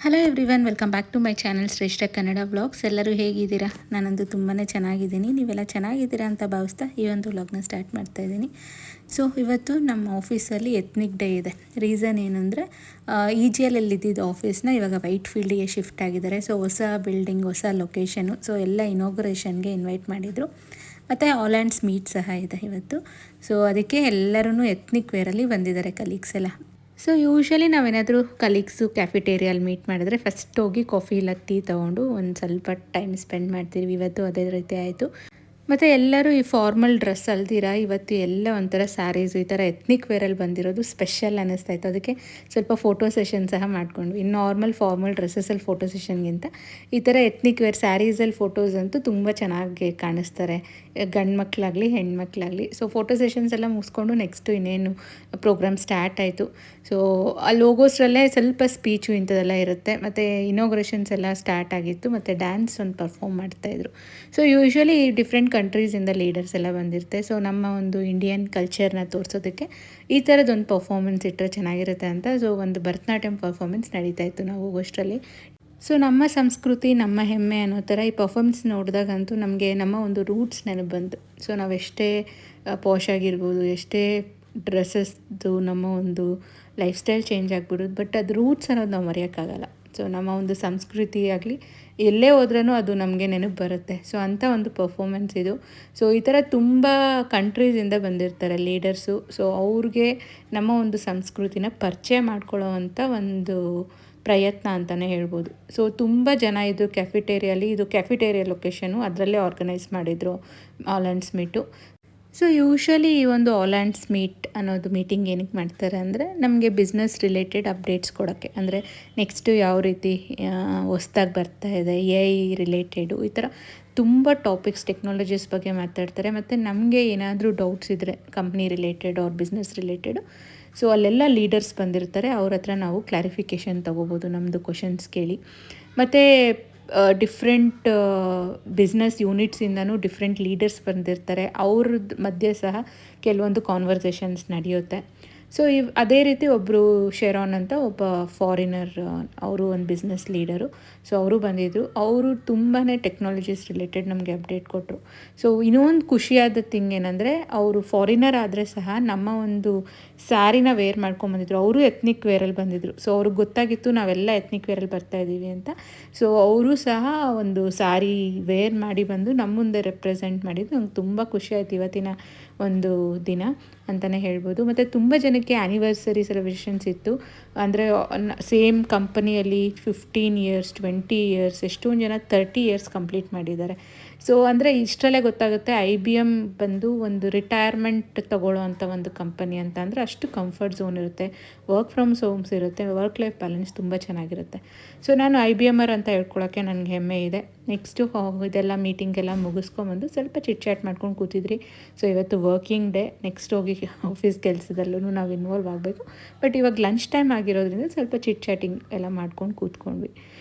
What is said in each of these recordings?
Hello everyone, welcome back to my channel Shreshtha Kannada vlogs. ಎಲ್ಲರೂ ಹೇಗಿದ್ದೀರಾ? ನಾನಂತೂ ತುಂಬಾ ಚೆನ್ನಾಗಿದ್ದೀನಿ. ನೀವೆಲ್ಲ ಚೆನ್ನಾಗಿದ್ದೀರಾ ಅಂತ ಭಾವಿಸ್ತಾ ಈ ಒಂದು ವ್ಲಾಗ್ನ ಸ್ಟಾರ್ಟ್ ಮಾಡ್ತಾ ಇದ್ದೀನಿ. ಸೊ ಇವತ್ತು ನಮ್ಮ ಆಫೀಸಲ್ಲಿ ಎತ್ನಿಕ್ ಡೇ ಇದೆ. ರೀಸನ್ ಏನಂದರೆ EGLಲ್ಲಿ ಇದ್ದಿದ್ದು ಆಫೀಸ್ನ ಇವಾಗ ವೈಟ್ ಫೀಲ್ಡಿಗೆ ಶಿಫ್ಟ್ ಆಗಿದ್ದಾರೆ. ಸೊ ಹೊಸ ಬಿಲ್ಡಿಂಗ್, ಹೊಸ ಲೊಕೇಶನು. ಸೊ ಎಲ್ಲ ಇನಾಗ್ರೇಷನ್ಗೆ ಇನ್ವೈಟ್ ಮಾಡಿದರು. ಮತ್ತು ಆಲ್ ಆ್ಯಂಡ್ಸ್ ಮೀಟ್ ಸಹ ಇದೆ ಇವತ್ತು. ಸೊ ಅದಕ್ಕೆ ಎಲ್ಲರೂ ಎತ್ನಿಕ್ ವೇರಲ್ಲಿ ಬಂದಿದ್ದಾರೆ, ಕಲೀಗ್ಸ್ ಎಲ್ಲ. ಸೊ ಯೂಶ್ವಲಿ ನಾವೇನಾದರೂ ಕಲೀಗ್ಸು ಕ್ಯಾಫಿಟೇರಿಯಲ್ಲಿ ಮೀಟ್ ಮಾಡಿದ್ರೆ ಫಸ್ಟ್ ಹೋಗಿ ಕಾಫಿ ಇಲ್ಲ ಟೀ ತೊಗೊಂಡು ಒಂದು ಸ್ವಲ್ಪ ಟೈಮ್ ಸ್ಪೆಂಡ್ ಮಾಡ್ತೀವಿ. ಇವತ್ತು ಅದೇ ರೀತಿ ಆಯಿತು. ಮತ್ತು ಎಲ್ಲರೂ ಈ ಫಾರ್ಮಲ್ ಡ್ರೆಸ್ ಅಲ್ದಿರ ಇವತ್ತು ಎಲ್ಲ ಒಂಥರ ಸ್ಯಾರೀಸು ಈ ಥರ ಎತ್ನಿಕ್ ವೇರಲ್ಲಿ ಬಂದಿರೋದು ಸ್ಪೆಷಲ್ ಅನ್ನಿಸ್ತಾಯಿತ್ತು. ಅದಕ್ಕೆ ಸ್ವಲ್ಪ ಫೋಟೋ ಸೆಷನ್ ಸಹ ಮಾಡ್ಕೊಂಡ್ವಿ. ಇನ್ನು ನಾರ್ಮಲ್ ಫಾರ್ಮಲ್ ಡ್ರೆಸ್ಸಲ್ಲಿ ಫೋಟೋ ಸೆಷನ್ಗಿಂತ ಈ ಥರ ಎತ್ನಿಕ್ ವೇರ್ ಸ್ಯಾರೀಸಲ್ಲಿ ಫೋಟೋಸ್ ಅಂತೂ ತುಂಬ ಚೆನ್ನಾಗಿ ಕಾಣಿಸ್ತಾರೆ, ಗಂಡು ಮಕ್ಕಳಾಗಲಿ ಹೆಣ್ಮಕ್ಳಾಗಲಿ. ಸೊ ಫೋಟೋ ಸೆಷನ್ಸ್ ಎಲ್ಲ ಮುಗಿಸ್ಕೊಂಡು ನೆಕ್ಸ್ಟು ಇನ್ನೇನು ಪ್ರೋಗ್ರಾಮ್ ಸ್ಟಾರ್ಟ್ ಆಯಿತು. ಸೊ ಅಲ್ಲಿ ಹೋಗೋಷ್ಟರಲ್ಲೇ ಸ್ವಲ್ಪ ಸ್ಪೀಚು ಇಂಥದ್ದೆಲ್ಲ ಇರುತ್ತೆ. ಮತ್ತು ಇನಾಗ್ರೇಷನ್ಸ್ ಎಲ್ಲ ಸ್ಟಾರ್ಟ್ ಆಗಿತ್ತು. ಮತ್ತು ಡ್ಯಾನ್ಸ್ ಒಂದು ಪರ್ಫಾರ್ಮ್ ಮಾಡ್ತಾಯಿದ್ರು. ಸೊ ಯೂಶ್ವಲಿ ಡಿಫ್ರೆಂಟ್ ಕಂಟ್ರೀಸಿಂದ ಲೀಡರ್ಸ್ ಎಲ್ಲ ಬಂದಿರುತ್ತೆ. ಸೊ ನಮ್ಮ ಒಂದು ಇಂಡಿಯನ್ ಕಲ್ಚರ್ನ ತೋರಿಸೋದಕ್ಕೆ ಈ ಥರದ್ದೊಂದು ಪರ್ಫಾರ್ಮೆನ್ಸ್ ಇಟ್ಟರೆ ಚೆನ್ನಾಗಿರುತ್ತೆ ಅಂತ ಸೊ ಒಂದು ಭರತನಾಟ್ಯಂ ಪರ್ಫಾರ್ಮೆನ್ಸ್ ನಡೀತಾ ಇತ್ತು ನಾವು ಹೋಗೋಷ್ಟರಲ್ಲಿ. ಸೊ ನಮ್ಮ ಸಂಸ್ಕೃತಿ, ನಮ್ಮ ಹೆಮ್ಮೆ ಅನ್ನೋ ಥರ ಈ ಪರ್ಫಾರ್ಮೆನ್ಸ್ ನೋಡಿದಾಗಂತೂ ನಮಗೆ ನಮ್ಮ ಒಂದು ರೂಟ್ಸ್ ನೆನಪು ಬಂತು. ಸೊ ನಾವೆಷ್ಟೇ ಪಾಶ್ ಆಗಿರ್ಬೋದು, ಎಷ್ಟೇ ಡ್ರೆಸ್ಸಸ್ದು ನಮ್ಮ ಒಂದು ಲೈಫ್ ಸ್ಟೈಲ್ ಚೇಂಜ್ ಆಗ್ಬಿಡೋದು, ಬಟ್ ಅದು ರೂಟ್ಸ್ ಅನ್ನೋದು ನಾವು ಮರೆಯೋಕ್ಕಾಗಲ್ಲ. ಸೊ ನಮ್ಮ ಒಂದು ಸಂಸ್ಕೃತಿ ಆಗಲಿ ಎಲ್ಲೇ ಹೋದ್ರೂ ಅದು ನಮಗೆ ನೆನಪು ಬರುತ್ತೆ. ಸೊ ಅಂಥ ಒಂದು ಪರ್ಫಾರ್ಮೆನ್ಸ್ ಇದು. ಸೊ ಈ ಥರ ತುಂಬ ಕಂಟ್ರೀಸಿಂದ ಬಂದಿರ್ತಾರೆ ಲೀಡರ್ಸು. ಸೊ ಅವ್ರಿಗೆ ನಮ್ಮ ಒಂದು ಸಂಸ್ಕೃತಿನ ಪರಿಚಯ ಮಾಡ್ಕೊಳ್ಳೋ ಅಂಥ ಒಂದು ಪ್ರಯತ್ನ ಅಂತಲೇ ಹೇಳ್ಬೋದು. ಸೊ ತುಂಬ ಜನ ಇದು ಕ್ಯಾಫಿಟೇರಿಯಾ ಲೊಕೇಶನು, ಅದರಲ್ಲೇ ಆರ್ಗನೈಸ್ ಮಾಡಿದರು ಆಲ್ ಆ್ಯಂಡ್ಸ್ ಮೀಟು. ಸೊ ಯೂಶ್ವಲಿ ಈ ಒಂದು ಆಲ್ ಆ್ಯಂಡ್ಸ್ ಮೀಟ್ ಅನ್ನೋದು ಮೀಟಿಂಗ್ ಏನಕ್ಕೆ ಮಾಡ್ತಾರೆ ಅಂದರೆ ನಮಗೆ ಬಿಸ್ನೆಸ್ ರಿಲೇಟೆಡ್ ಅಪ್ಡೇಟ್ಸ್ ಕೊಡೋಕ್ಕೆ. ಅಂದರೆ ನೆಕ್ಸ್ಟು ಯಾವ ರೀತಿ ಹೊಸ್ದಾಗಿ ಬರ್ತಾ ಇದೆ, AI ರಿಲೇಟೆಡು, ಈ ಥರ ತುಂಬ ಟಾಪಿಕ್ಸ್, ಟೆಕ್ನಾಲಜೀಸ್ ಬಗ್ಗೆ ಮಾತಾಡ್ತಾರೆ. ಮತ್ತು ನಮಗೆ ಏನಾದರೂ ಡೌಟ್ಸ್ ಇದ್ದರೆ company related or business related, so ಅಲ್ಲೆಲ್ಲ ಲೀಡರ್ಸ್ ಬಂದಿರ್ತಾರೆ. ಅವ್ರ ಹತ್ರ ನಾವು ಕ್ಲಾರಿಫಿಕೇಷನ್ ತೊಗೋಬೋದು, ನಮ್ಮದು ಕ್ವಶನ್ಸ್ ಕೇಳಿ. ಮತ್ತು ಡಿಫ್ರೆಂಟ್ ಬಿಸ್ನೆಸ್ ಯೂನಿಟ್ಸಿಂದನೂ ಡಿಫ್ರೆಂಟ್ ಲೀಡರ್ಸ್ ಬಂದಿರ್ತಾರೆ. ಅವ್ರದ್ದು ಮಧ್ಯೆ ಸಹ ಕೆಲವೊಂದು ಕಾನ್ವರ್ಸೇಷನ್ಸ್ ನಡೆಯುತ್ತೆ. ಸೊ ಅದೇ ರೀತಿ ಒಬ್ಬರು ಶೆರಾನ್ ಅಂತ ಒಬ್ಬ ಫಾರಿನರ್, ಅವರು ಒಂದು ಬಿಸ್ನೆಸ್ ಲೀಡರು. ಸೊ ಅವರು ಬಂದಿದ್ದರು. ಅವರು ತುಂಬಾ ಟೆಕ್ನಾಲಜೀಸ್ ರಿಲೇಟೆಡ್ ನಮಗೆ ಅಪ್ಡೇಟ್ ಕೊಟ್ಟರು. ಸೊ ಇನ್ನೊಂದು ಖುಷಿಯಾದ ಥಿಂಗ್ ಏನಂದರೆ ಅವರು ಫಾರಿನರ್ ಆದರೆ ಸಹ ನಮ್ಮ ಒಂದು ಸ್ಯಾರಿನ ವೇರ್ ಮಾಡ್ಕೊಂಬಂದಿದ್ರು. ಅವರು ಎತ್ನಿಕ್ ವೇರಲ್ಲಿ ಬಂದಿದ್ದರು. ಸೊ ಅವ್ರಿಗೆ ಗೊತ್ತಾಗಿತ್ತು ನಾವೆಲ್ಲ ಎತ್ನಿಕ್ ವೇರಲ್ಲಿ ಬರ್ತಾಯಿದ್ದೀವಿ ಅಂತ. ಸೊ ಅವರು ಸಹ ಒಂದು ಸ್ಯಾರಿ ವೇರ್ ಮಾಡಿ ಬಂದು ನಮ್ಮ ಮುಂದೆ ರೆಪ್ರೆಸೆಂಟ್ ಮಾಡಿದ್ದು ನಂಗೆ ತುಂಬ ಖುಷಿಯಾಯಿತು ಇವತ್ತಿನ ಒಂದು ದಿನ ಅಂತಲೇ ಹೇಳ್ಬೋದು. ಮತ್ತು ತುಂಬ ಜನಕ್ಕೆ ಆ್ಯನಿವರ್ಸರಿ ಸೆಲೆಬ್ರೇಷನ್ಸ್ ಇತ್ತು. ಅಂದರೆ ಸೇಮ್ ಕಂಪನಿಯಲ್ಲಿ 15 ಇಯರ್ಸ್, 20 ಇಯರ್ಸ್, ಎಷ್ಟೊಂದು ಜನ 30 ಇಯರ್ಸ್ ಕಂಪ್ಲೀಟ್ ಮಾಡಿದ್ದಾರೆ. ಸೊ ಅಂದರೆ ಇಷ್ಟರಲ್ಲೇ ಗೊತ್ತಾಗುತ್ತೆ IBM ಬಂದು ಒಂದು ರಿಟೈರ್ಮೆಂಟ್ ತೊಗೊಳ್ಳೋ ಅಂಥ ಒಂದು ಕಂಪನಿ ಅಂತ. ಅಂದರೆ ಅಷ್ಟು ಕಂಫರ್ಟ್ ಝೋನ್ ಇರುತ್ತೆ, ವರ್ಕ್ ಫ್ರಮ್ ಹೋಮ್ಸ್ ಇರುತ್ತೆ, ವರ್ಕ್ ಲೈಫ್ ಬ್ಯಾಲೆನ್ಸ್ ತುಂಬ ಚೆನ್ನಾಗಿರುತ್ತೆ. ಸೊ ನಾನು IBMR ಅಂತ ಹೇಳ್ಕೊಳ್ಳೋಕ್ಕೆ ನನಗೆ ಹೆಮ್ಮೆ ಇದೆ. ನೆಕ್ಸ್ಟು ಇದೆಲ್ಲ ಮೀಟಿಂಗೆಲ್ಲ ಮುಗಿಸ್ಕೊಂಬಂದು ಸ್ವಲ್ಪ ಚಿಟ್ ಚಾಟ್ ಮಾಡ್ಕೊಂಡು ಕೂತಿದ್ರಿ. ಸೊ ಇವತ್ತು ವರ್ಕಿಂಗ್ ಡೇ, ನೆಕ್ಸ್ಟ್ ಹೋಗಿ ಆಫೀಸ್ ಕೆಲಸದಲ್ಲೂ ನಾವು ಇನ್ವಾಲ್ವ್ ಆಗಬೇಕು. ಬಟ್ ಇವಾಗ ಲಂಚ್ ಟೈಮ್ ಆಗಿರೋದ್ರಿಂದ ಸ್ವಲ್ಪ ಚಿಟ್ ಚಾಟಿಂಗ್ ಎಲ್ಲ ಮಾಡ್ಕೊಂಡು ಕೂತ್ಕೊಂಡ್ವಿ.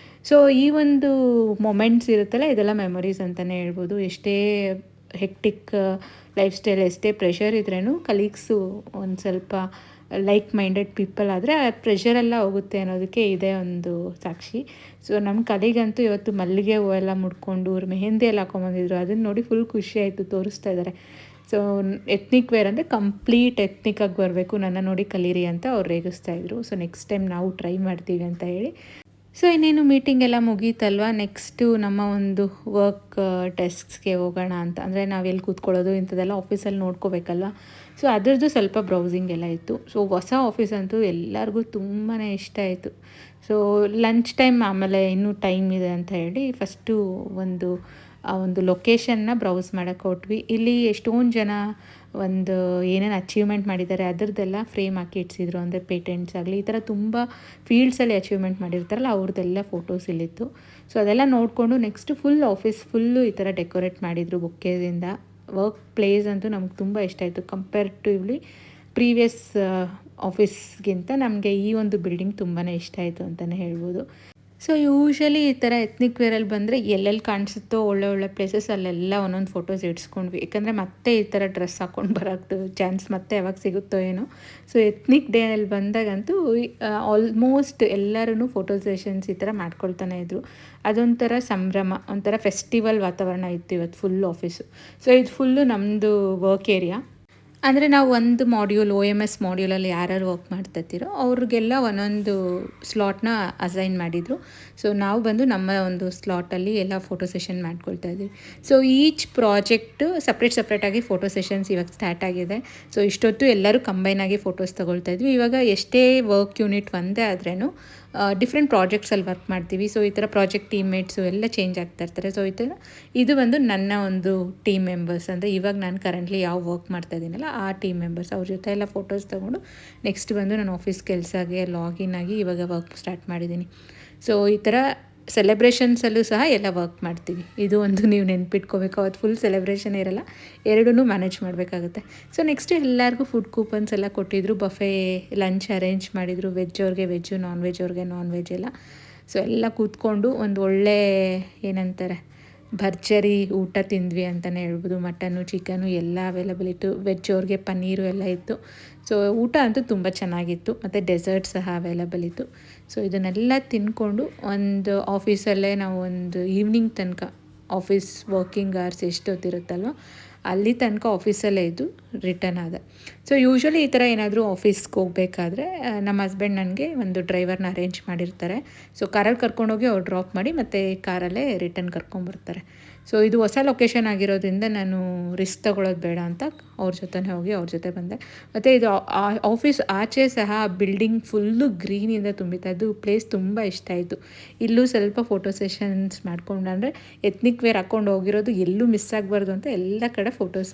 ಸೊ ಈ ಒಂದು ಮೊಮೆಂಟ್ಸ್ ಇರುತ್ತಲ್ಲ, ಇದೆಲ್ಲ ಮೆಮೊರೀಸ್ ಅಂತಲೇ ಹೇಳ್ಬೋದು. ಎಷ್ಟೇ ಹೆಕ್ಟಿಕ್ ಲೈಫ್ ಸ್ಟೈಲ್, ಎಷ್ಟೇ ಪ್ರೆಷರ್ ಇದ್ರೂ ಕಲೀಗ್ಸು ಒಂದು ಸ್ವಲ್ಪ ಲೈಕ್ ಮೈಂಡೆಡ್ ಪೀಪಲ್ ಆದರೆ ಆ ಪ್ರೆಷರೆಲ್ಲ ಹೋಗುತ್ತೆ ಅನ್ನೋದಕ್ಕೆ ಇದೇ ಒಂದು ಸಾಕ್ಷಿ. ಸೊ ನಮ್ಮ ಕಲೀಗಂತೂ ಇವತ್ತು ಮಲ್ಲಿಗೆ ಹೂವು ಎಲ್ಲ ಮುಡ್ಕೊಂಡು ಅವ್ರು ಮೆಹಂದಿ ಎಲ್ಲ ಹಾಕೊಂಬಂದಿದ್ರು. ಅದನ್ನು ನೋಡಿ ಫುಲ್ ಖುಷಿ ಆಯಿತು, ತೋರಿಸ್ತಾ ಇದ್ದಾರೆ. ಸೊ ಎತ್ನಿಕ್ ವೇರ್ ಅಂದರೆ ಕಂಪ್ಲೀಟ್ ಎತ್ನಿಕ್ಕಾಗಿ ಬರಬೇಕು, ನನ್ನ ನೋಡಿ ಕಲೀರಿ ಅಂತ ಅವ್ರು ರೇಗಿಸ್ತಾಯಿದ್ರು. ಸೊ ನೆಕ್ಸ್ಟ್ ಟೈಮ್ ನಾವು ಟ್ರೈ ಮಾಡ್ತೀವಿ ಅಂತ ಹೇಳಿ. ಸೊ ಇನ್ನೇನು ಮೀಟಿಂಗ್ ಎಲ್ಲ ಮುಗೀತಲ್ವ, ನೆಕ್ಸ್ಟು ನಮ್ಮ ಒಂದು ವರ್ಕ್ ಡೆಸ್ಕ್ಸ್ಗೆ ಹೋಗೋಣ ಅಂತ. ಅಂದರೆ ನಾವೆಲ್ಲಿ ಕೂತ್ಕೊಳ್ಳೋದು ಇಂಥದ್ದೆಲ್ಲ ಆಫೀಸಲ್ಲಿ ನೋಡ್ಕೋಬೇಕಲ್ವ. ಸೊ ಅದರದ್ದು ಸ್ವಲ್ಪ ಬ್ರೌಸಿಂಗ್ ಎಲ್ಲ ಇತ್ತು. ಸೊ ಹೊಸ ಆಫೀಸ್ ಅಂತೂ ಎಲ್ಲರಿಗೂ ತುಂಬಾ ಇಷ್ಟ ಆಯಿತು. ಸೊ ಲಂಚ್ ಟೈಮ್ ಆಮೇಲೆ ಇನ್ನೂ ಟೈಮ್ ಇದೆ ಅಂತ ಹೇಳಿ ಫಸ್ಟು ಒಂದು ಆ ಒಂದು ಲೊಕೇಶನ್ನ ಬ್ರೌಸ್ ಮಾಡೋಕ್ಕೆ ಹೊಟ್ವಿ. ಇಲ್ಲಿ ಎಷ್ಟೊಂದು ಜನ ಒಂದು ಏನೇನು ಅಚೀವ್ಮೆಂಟ್ ಮಾಡಿದ್ದಾರೆ ಅದರದ್ದೆಲ್ಲ ಫ್ರೇಮ್ ಹಾಕಿ ಇಡ್ಸಿದ್ರು. ಅಂದರೆ ಪೇಟೆಂಟ್ಸ್ ಆಗಲಿ ಈ ಥರ ತುಂಬ ಫೀಲ್ಡ್ಸಲ್ಲಿ ಅಚೀವ್ಮೆಂಟ್ ಮಾಡಿರ್ತಾರಲ್ಲ ಅವ್ರದ್ದೆಲ್ಲ ಫೋಟೋಸ್ ಇಲ್ಲಿತ್ತು. ಸೊ ಅದೆಲ್ಲ ನೋಡಿಕೊಂಡು ನೆಕ್ಸ್ಟ್ ಆಫೀಸ್ ಫುಲ್ಲು ಈ ಥರ ಡೆಕೋರೇಟ್ ಮಾಡಿದರು ಬೊಕ್ಕೆದಿಂದ. ವರ್ಕ್ ಪ್ಲೇಸ್ ಅಂತೂ ನಮ್ಗೆ ತುಂಬ ಇಷ್ಟ ಆಯಿತು. ಕಂಪೇರ್ಟಿವ್ಲಿ ಪ್ರೀವಿಯಸ್ ಆಫೀಸ್ಗಿಂತ ನಮಗೆ ಈ ಒಂದು ಬಿಲ್ಡಿಂಗ್ ತುಂಬಾ ಇಷ್ಟ ಆಯಿತು ಅಂತಲೇ ಹೇಳ್ಬೋದು. ಸೊ ಯೂಶ್ವಲಿ ಈ ಥರ ಎತ್ನಿಕ್ ವೇರಲ್ಲಿ ಬಂದರೆ ಎಲ್ಲೆಲ್ಲಿ ಕಾಣಿಸುತ್ತೋ ಒಳ್ಳೆ ಪ್ಲೇಸಸ್ ಅಲ್ಲೆಲ್ಲ ಒಂದೊಂದು ಫೋಟೋಸ್ ಇಡ್ಸ್ಕೊಂಡ್ವಿ. ಯಾಕಂದರೆ ಮತ್ತೆ ಈ ಥರ ಡ್ರೆಸ್ ಹಾಕ್ಕೊಂಡು ಬರೋದು ಚಾನ್ಸ್ ಮತ್ತೆ ಯಾವಾಗ ಸಿಗುತ್ತೋ ಏನೋ. ಸೊ ಎತ್ನಿಕ್ ಡೇಯಲ್ಲಿ ಬಂದಾಗಂತೂ ಆಲ್ಮೋಸ್ಟ್ ಎಲ್ಲರೂ ಫೋಟೋ ಸೆಷನ್ಸ್ ಈ ಥರ ಮಾಡ್ಕೊಳ್ತಾನೆ ಇದ್ದರು. ಅದೊಂಥರ ಸಂಭ್ರಮ, ಒಂಥರ ಫೆಸ್ಟಿವಲ್ ವಾತಾವರಣ ಇತ್ತು ಇವತ್ತು ಫುಲ್ ಆಫೀಸು. ಸೊ ಇದು ಫುಲ್ಲು ನಮ್ಮದು ವರ್ಕ್ ಏರಿಯಾ. ಅಂದರೆ ನಾವು ಒಂದು ಮಾಡ್ಯೂಲ್ OMS ಮಾಡ್ಯೂಲಲ್ಲಿ ಯಾರ್ಯಾರು ವರ್ಕ್ ಮಾಡ್ತಿರ್ತೀರೋ ಅವ್ರಿಗೆಲ್ಲ ಒಂದೊಂದು ಸ್ಲಾಟ್ನ ಅಸೈನ್ ಮಾಡಿದರು. ಸೊ ನಾವು ಬಂದು ನಮ್ಮ ಒಂದು ಸ್ಲಾಟಲ್ಲಿ ಎಲ್ಲ ಫೋಟೋ ಸೆಷನ್ ಮಾಡ್ಕೊಳ್ತಾ ಇದ್ವಿ. ಸೊ ಈಚ್ ಪ್ರಾಜೆಕ್ಟು ಸಪ್ರೇಟಾಗಿ ಫೋಟೋ ಸೆಷನ್ಸ್ ಇವಾಗ ಸ್ಟಾರ್ಟ್ ಆಗಿದೆ. ಸೊ ಇಷ್ಟೊತ್ತು ಎಲ್ಲರೂ ಕಂಬೈನಾಗಿ ಫೋಟೋಸ್ ತೊಗೊಳ್ತಾ ಇದ್ವಿ. ಇವಾಗ ಎಷ್ಟೇ ವರ್ಕ್ ಯೂನಿಟ್ ಒಂದೇ ಆದ್ರೂ ಡಿಫ್ರೆಂಟ್ ಪ್ರಾಜೆಕ್ಟ್ಸಲ್ಲಿ ವರ್ಕ್ ಮಾಡ್ತೀವಿ. ಸೊ ಈ ಥರ ಪ್ರಾಜೆಕ್ಟ್ ಟೀಮ್ಮೇಟ್ಸು ಎಲ್ಲ ಚೇಂಜ್ ಆಗ್ತಾ ಇರ್ತಾರೆ. ಸೊ ಈ ಥರ ಇದು ಬಂದು ನನ್ನ ಒಂದು ಟೀಮ್ ಮೆಂಬರ್ಸ್. ಅಂದರೆ ಇವಾಗ ನಾನು ಕರೆಂಟ್ಲಿ ಯಾವ ವರ್ಕ್ ಮಾಡ್ತಾ ಇದ್ದೀನಲ್ಲ ಆ ಟೀಮ್ ಮೆಂಬರ್ಸ್. ಅವ್ರ ಜೊತೆ ಎಲ್ಲ ಫೋಟೋಸ್ ತೊಗೊಂಡು ನೆಕ್ಸ್ಟ್ ಬಂದು ನಾನು ಆಫೀಸ್ ಕೆಲಸಗೆ ಲಾಗಿನ್ ಆಗಿ ಇವಾಗ ವರ್ಕ್ ಸ್ಟಾರ್ಟ್ ಮಾಡಿದ್ದೀನಿ. ಸೊ ಈ ಥರ ಸೆಲೆಬ್ರೇಷನ್ಸಲ್ಲೂ ಸಹ ಎಲ್ಲ ವರ್ಕ್ ಮಾಡ್ತೀವಿ. ಇದು ಒಂದು ನೀವು ನೆನ್ಪಿಟ್ಕೋಬೇಕು. ಅವತ್ತು ಫುಲ್ ಸೆಲೆಬ್ರೇಷನ್ ಇರಲ್ಲ, ಎರಡನ್ನೂ ಮ್ಯಾನೇಜ್ ಮಾಡಬೇಕಾಗುತ್ತೆ. ಸೊ ನೆಕ್ಸ್ಟ್ ಎಲ್ಲರಿಗೂ ಫುಡ್ ಕೂಪನ್ಸ್ ಎಲ್ಲ ಕೊಟ್ಟಿದ್ರು. ಬಫೆ ಲಂಚ್ ಅರೇಂಜ್ ಮಾಡಿದರು. ವೆಜ್ ಅವ್ರಿಗೆ ವೆಜ್ಜು, ನಾನ್ ವೆಜ್ ಅವ್ರಿಗೆ ನಾನ್ ವೆಜ್ ಎಲ್ಲ. ಸೊ ಎಲ್ಲ ಕೂತ್ಕೊಂಡು ಒಂದು ಒಳ್ಳೆ ಏನಂತಾರೆ ಭರ್ಜರಿ ಊಟ ತಿಂದ್ವಿ ಅಂತಲೇ ಹೇಳ್ಬೋದು. ಮಟನ್ನು ಚಿಕನು ಎಲ್ಲ ಅವೈಲಬಲ್ ಇತ್ತು. ವೆಜ್ ಅವ್ರಿಗೆ ಪನ್ನೀರು ಎಲ್ಲ ಇತ್ತು. ಸೊ ಊಟ ಅಂತೂ ತುಂಬ ಚೆನ್ನಾಗಿತ್ತು. ಮತ್ತು ಡೆಸರ್ಟ್ ಸಹ ಅವೈಲಬಲ್ ಇತ್ತು. ಸೊ ಇದನ್ನೆಲ್ಲ ತಿಂದ್ಕೊಂಡು ಒಂದು ಆಫೀಸಲ್ಲೇ ನಾವು ಒಂದು ಈವ್ನಿಂಗ್ ತನಕ ಆಫೀಸ್ ವರ್ಕಿಂಗ್ ಅವರ್ಸ್ ಎಷ್ಟೊತ್ತಿರುತ್ತಲ್ವ ಅಲ್ಲಿ ತನಕ ಆಫೀಸಲ್ಲೇ ಇದ್ದು ರಿಟರ್ನ್ ಆದ. ಸೊ ಯೂಶ್ವಲಿ ಈ ಥರ ಏನಾದರೂ ಆಫೀಸ್ಗೆ ಹೋಗಬೇಕಾದ್ರೆ ನಮ್ಮ ಹಸ್ಬೆಂಡ್ ನನಗೆ ಒಂದು ಡ್ರೈವರ್ನ ಅರೇಂಜ್ ಮಾಡಿರ್ತಾರೆ. ಸೊ ಕಾರಲ್ಲಿ ಕರ್ಕೊಂಡೋಗಿ ಅವ್ರು ಡ್ರಾಪ್ ಮಾಡಿ ಮತ್ತು ಕಾರಲ್ಲೇ ರಿಟರ್ನ್ ಕರ್ಕೊಂಬರ್ತಾರೆ. ಸೊ ಇದು ಹೊಸ ಲೊಕೇಶನ್ ಆಗಿರೋದ್ರಿಂದ ನಾನು ರಿಸ್ಕ್ ತೊಗೊಳ್ಳೋದು ಬೇಡ ಅಂತ ಅವ್ರ ಜೊತೆನೇ ಹೋಗಿ ಅವ್ರ ಜೊತೆ ಬಂದೆ. ಮತ್ತು ಇದು ಆಫೀಸ್ ಆಚೆ ಸಹ ಬಿಲ್ಡಿಂಗ್ ಫುಲ್ಲು ಗ್ರೀನಿಂದ ತುಂಬಿತ್ತು. ಅದು ಪ್ಲೇಸ್ ತುಂಬ ಇಷ್ಟ ಆಯಿತು. ಇಲ್ಲೂ ಸ್ವಲ್ಪ ಫೋಟೋ ಸೆಷನ್ಸ್ ಮಾಡ್ಕೊಂಡು, ಅಂದರೆ ಎತ್ನಿಕ್ ವೇರ್ ಹಾಕ್ಕೊಂಡು ಹೋಗಿರೋದು ಎಲ್ಲೂ ಮಿಸ್ ಆಗಬಾರ್ದು ಅಂತ ಎಲ್ಲ ಕಡೆ ಫೋಟೋಸ್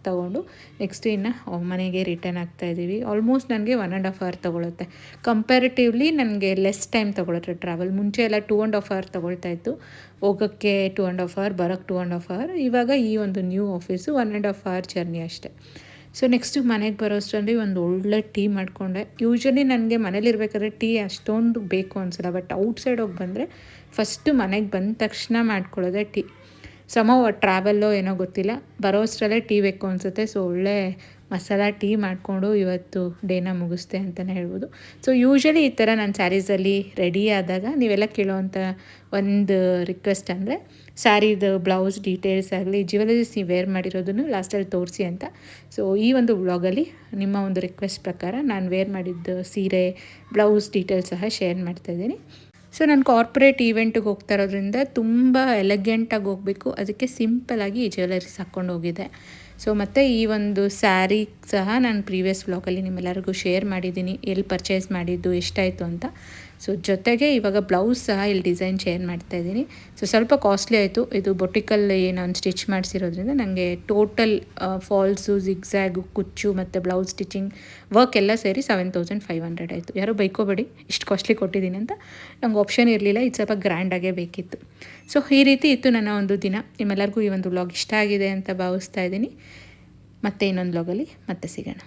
ತೊಗೊಂಡು ನೆಕ್ಸ್ಟ್ ಇನ್ನು ಮನೆಗೆ ರಿಟರ್ನ್ ಆಗ್ತಾಯಿದ್ದೀವಿ. ಆಲ್ಮೋಸ್ಟ್ ನನಗೆ 1.5 hour ತೊಗೊಳುತ್ತೆ. ಕಂಪ್ಯಾರಿಟಿವ್ಲಿ ನನಗೆ ಲೆಸ್ ಟೈಮ್ ತೊಗೊಳುತ್ತೆ ಟ್ರಾವೆಲ್. ಮುಂಚೆ ಎಲ್ಲ 2.5 hour ತೊಗೊಳ್ತಾ ಇತ್ತು. ಹೋಗೋಕ್ಕೆ 2.5 hour, ಬರೋಕ್ಕೆ 2.5 hour. ಇವಾಗ ಈ ಒಂದು ನ್ಯೂ ಆಫೀಸು 1.5 hour ಜರ್ನಿ ಅಷ್ಟೇ. ಸೊ ನೆಕ್ಸ್ಟು ಮನೆಗೆ ಬರೋಷ್ಟರಲ್ಲಿ ಒಂದು ಒಳ್ಳೆ ಟೀ ಮಾಡಿಕೊಂಡೆ. ಯೂಶ್ವಲಿ ನನಗೆ ಮನೇಲಿರ್ಬೇಕಾದ್ರೆ ಟೀ ಅಷ್ಟೊಂದು ಬೇಕು ಅನಿಸಲ್ಲ. ಬಟ್ ಔಟ್ಸೈಡ್ ಹೋಗಿ ಬಂದರೆ ಫಸ್ಟು ಮನೆಗೆ ಬಂದ ತಕ್ಷಣ ಮಾಡ್ಕೊಳ್ಳೋದೆ ಟೀ. ಟ್ರಾವೆಲ್ಲೋ ಏನೋ ಗೊತ್ತಿಲ್ಲ, ಬರೋಷ್ಟರಲ್ಲೇ ಟೀ ಬೇಕು ಅನಿಸುತ್ತೆ. ಸೊ ಒಳ್ಳೆ ಮಸಾಲ ಟೀ ಮಾಡಿಕೊಂಡು ಇವತ್ತು ಡೇನ ಮುಗಿಸ್ದೆ ಅಂತಲೇ ಹೇಳ್ಬೋದು. ಸೊ ಯೂಶ್ವಲಿ ಈ ಥರ ನಾನು ಸ್ಯಾರೀಸಲ್ಲಿ ರೆಡಿ ಆದಾಗ ನೀವೆಲ್ಲ ಕೇಳೋವಂಥ ಒಂದು ರಿಕ್ವೆಸ್ಟ್ ಅಂದರೆ ಸ್ಯಾರಿದು ಬ್ಲೌಸ್ ಡೀಟೇಲ್ಸ್ ಆಗಲಿ, ಜ್ಯುವೆಲರೀಸ್ ನೀವು ವೇರ್ ಮಾಡಿರೋದನ್ನು ಲಾಸ್ಟಲ್ಲಿ ತೋರಿಸಿ ಅಂತ. ಸೊ ಈ ಒಂದು ವ್ಲಾಗಲ್ಲಿ ನಿಮ್ಮ ಒಂದು ರಿಕ್ವೆಸ್ಟ್ ಪ್ರಕಾರ ನಾನು ವೇರ್ ಮಾಡಿದ್ದು ಸೀರೆ ಬ್ಲೌಸ್ ಡೀಟೇಲ್ಸ್ ಸಹ ಶೇರ್ ಮಾಡ್ತಾಯಿದ್ದೀನಿ. ಸೊ ನಾನು ಕಾರ್ಪೊರೇಟ್ ಈವೆಂಟಿಗೆ ಹೋಗ್ತಾ ಇರೋದ್ರಿಂದ ತುಂಬ ಎಲೆಗೆಂಟಾಗಿ ಹೋಗಬೇಕು, ಅದಕ್ಕೆ ಸಿಂಪಲಾಗಿ ಜ್ಯುವೆಲರೀಸ್ ಹಾಕ್ಕೊಂಡು ಹೋಗಿದೆ. ಸೊ ಮತ್ತು ಈ ಒಂದು ಸ್ಯಾರಿ ಸಹ ನಾನು ಪ್ರೀವಿಯಸ್ ವ್ಲಾಗಲ್ಲಿ ನಿಮ್ಮೆಲ್ಲರಿಗೂ ಶೇರ್ ಮಾಡಿದ್ದೀನಿ, ಎಲ್ಲಿ ಪರ್ಚೇಸ್ ಮಾಡಿದ್ದು ಎಷ್ಟಾಯಿತು ಅಂತ. ಸೊ ಜೊತೆಗೆ ಇವಾಗ ಬ್ಲೌಸ್ ಸಹ ಇಲ್ಲಿ ಡಿಸೈನ್ ಶೇರ್ ಮಾಡ್ತಾಯಿದ್ದೀನಿ. ಸೊ ಸ್ವಲ್ಪ ಕಾಸ್ಟ್ಲಿ ಆಯಿತು. ಇದು ಬೊಟಿಕಲ್ಲಿ ನಾನು ಸ್ಟಿಚ್ ಮಾಡಿಸಿರೋದ್ರಿಂದ ನನಗೆ ಟೋಟಲ್ ಫಾಲ್ಸು, ಜಿಗ್ಝ್ಯಾಗು, ಕುಚ್ಚು ಮತ್ತು ಬ್ಲೌಸ್ ಸ್ಟಿಚಿಂಗ್ ವರ್ಕ್ ಎಲ್ಲ ಸೇರಿ 7500 ಆಯಿತು. ಯಾರೋ ಬೈಕೋಬೇಡಿ ಇಷ್ಟು ಕಾಸ್ಟ್ಲಿ ಕೊಟ್ಟಿದ್ದೀನಿ ಅಂತ, ನಂಗೆ ಆಪ್ಷನ್ ಇರಲಿಲ್ಲ. ಇದು ಸ್ವಲ್ಪ ಗ್ರ್ಯಾಂಡಾಗೇ ಬೇಕಿತ್ತು. ಸೊ ಈ ರೀತಿ ಇತ್ತು ನನ್ನ ಒಂದು ದಿನ. ನಿಮ್ಮೆಲ್ಲರಿಗೂ ಈ ಒಂದು ವ್ಲಾಗ್ ಇಷ್ಟ ಆಗಿದೆ ಅಂತ ಭಾವಿಸ್ತಾ ಇದ್ದೀನಿ. ಮತ್ತೆ ಇನ್ನೊಂದು ವ್ಲಾಗಲ್ಲಿ ಮತ್ತೆ ಸಿಗೋಣ.